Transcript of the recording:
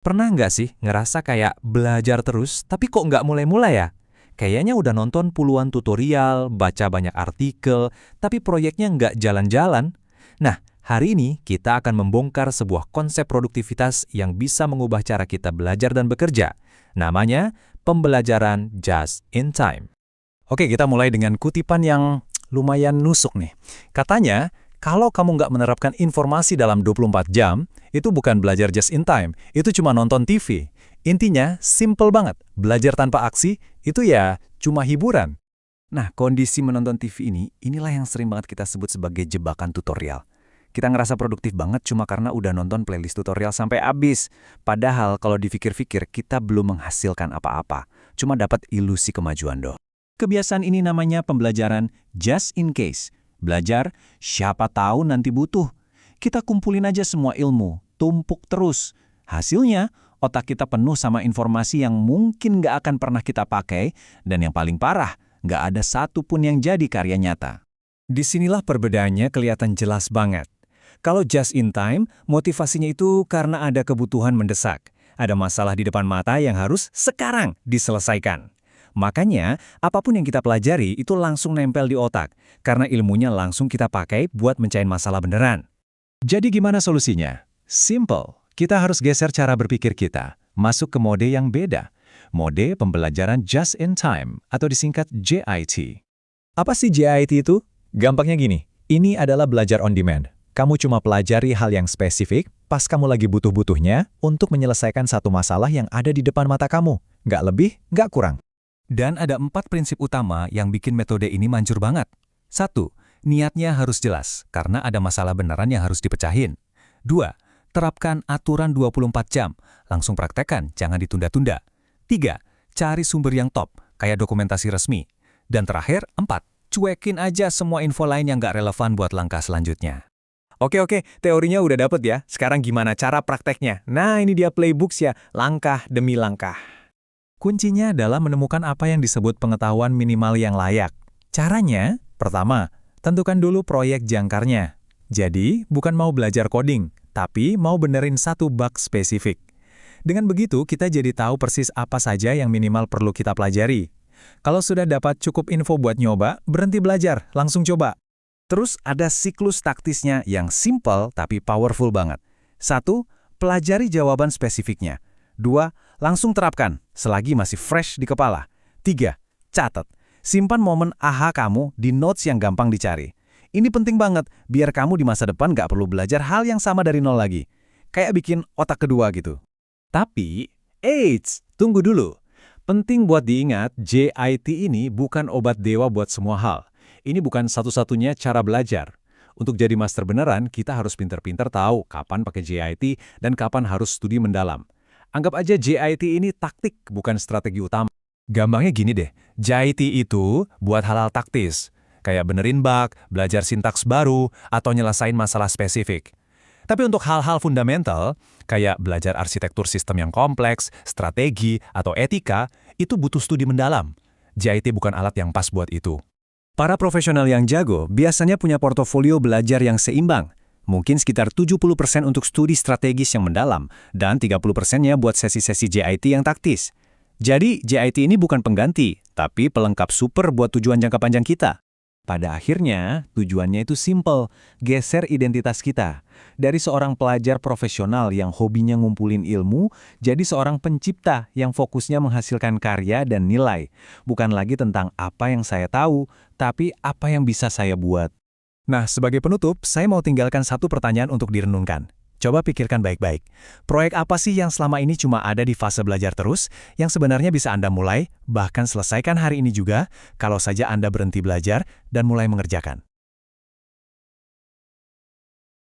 Pernah nggak sih ngerasa kayak belajar terus, tapi kok nggak mulai-mulai ya? Kayaknya udah nonton puluhan tutorial, baca banyak artikel, tapi proyeknya nggak jalan-jalan. Nah, hari ini kita akan membongkar sebuah konsep produktivitas yang bisa mengubah cara kita belajar dan bekerja. Namanya, pembelajaran just in time. Oke, kita mulai dengan kutipan yang lumayan nusuk nih. Katanya, kalau kamu nggak menerapkan informasi dalam 24 jam, itu bukan belajar just in time, itu cuma nonton TV. Intinya, simple banget. Belajar tanpa aksi, itu ya cuma hiburan. Nah, kondisi menonton TV inilah yang sering banget kita sebut sebagai jebakan tutorial. Kita ngerasa produktif banget cuma karena udah nonton playlist tutorial sampai habis. Padahal kalau dipikir-pikir, kita belum menghasilkan apa-apa. Cuma dapat ilusi kemajuan doang. Kebiasaan ini namanya pembelajaran just in case. Belajar, siapa tahu nanti butuh. Kita kumpulin aja semua ilmu, tumpuk terus. Hasilnya, otak kita penuh sama informasi yang mungkin nggak akan pernah kita pakai, dan yang paling parah, nggak ada satupun yang jadi karya nyata. Disinilah perbedaannya kelihatan jelas banget. Kalau just in time, motivasinya itu karena ada kebutuhan mendesak. Ada masalah di depan mata yang harus sekarang diselesaikan. Makanya, apapun yang kita pelajari itu langsung nempel di otak, karena ilmunya langsung kita pakai buat mencahin masalah beneran. Jadi gimana solusinya? Simple. Kita harus geser cara berpikir kita, masuk ke mode yang beda. Mode pembelajaran just in time, atau disingkat JIT. Apa sih JIT itu? Gampangnya gini, ini adalah belajar on demand. Kamu cuma pelajari hal yang spesifik pas kamu lagi butuh-butuhnya untuk menyelesaikan satu masalah yang ada di depan mata kamu. Nggak lebih, nggak kurang. Dan ada 4 prinsip utama yang bikin metode ini manjur banget. 1. Niatnya harus jelas, karena ada masalah beneran yang harus dipecahin. 2. Terapkan aturan 24 jam, langsung praktekkan, jangan ditunda-tunda. 3. Cari sumber yang top, kayak dokumentasi resmi. Dan terakhir, 4. Cuekin aja semua info lain yang nggak relevan buat langkah selanjutnya. Oke, teorinya udah dapet ya. Sekarang gimana cara prakteknya? Nah, ini dia playbooks ya, langkah demi langkah. Kuncinya adalah menemukan apa yang disebut pengetahuan minimal yang layak. Caranya, pertama, tentukan dulu proyek jangkarnya. Jadi, bukan mau belajar coding, tapi mau benerin satu bug spesifik. Dengan begitu, kita jadi tahu persis apa saja yang minimal perlu kita pelajari. Kalau sudah dapat cukup info buat nyoba, berhenti belajar, langsung coba. Terus ada siklus taktisnya yang simple tapi powerful banget. 1. Pelajari jawaban spesifiknya. 2. Langsung terapkan, selagi masih fresh di kepala. 3. Catat. Simpan momen aha kamu di notes yang gampang dicari. Ini penting banget, biar kamu di masa depan nggak perlu belajar hal yang sama dari nol lagi. Kayak bikin otak kedua gitu. Tapi, tunggu dulu. Penting buat diingat, JIT ini bukan obat dewa buat semua hal. Ini bukan satu-satunya cara belajar. Untuk jadi master beneran, kita harus pinter-pinter tahu kapan pakai JIT dan kapan harus studi mendalam. Anggap aja JIT ini taktik, bukan strategi utama. Gampangnya gini deh, JIT itu buat hal-hal taktis, kayak benerin bug, belajar sintaks baru, atau nyelesain masalah spesifik. Tapi untuk hal-hal fundamental, kayak belajar arsitektur sistem yang kompleks, strategi, atau etika, itu butuh studi mendalam. JIT bukan alat yang pas buat itu. Para profesional yang jago biasanya punya portofolio belajar yang seimbang. Mungkin sekitar 70% untuk studi strategis yang mendalam, dan 30%-nya buat sesi-sesi JIT yang taktis. Jadi, JIT ini bukan pengganti, tapi pelengkap super buat tujuan jangka panjang kita. Pada akhirnya, tujuannya itu simple, geser identitas kita. Dari seorang pelajar profesional yang hobinya ngumpulin ilmu, jadi seorang pencipta yang fokusnya menghasilkan karya dan nilai. Bukan lagi tentang apa yang saya tahu, tapi apa yang bisa saya buat. Nah, sebagai penutup, saya mau tinggalkan satu pertanyaan untuk direnungkan. Coba pikirkan baik-baik. Proyek apa sih yang selama ini cuma ada di fase belajar terus, yang sebenarnya bisa Anda mulai, bahkan selesaikan hari ini juga, kalau saja Anda berhenti belajar dan mulai mengerjakan?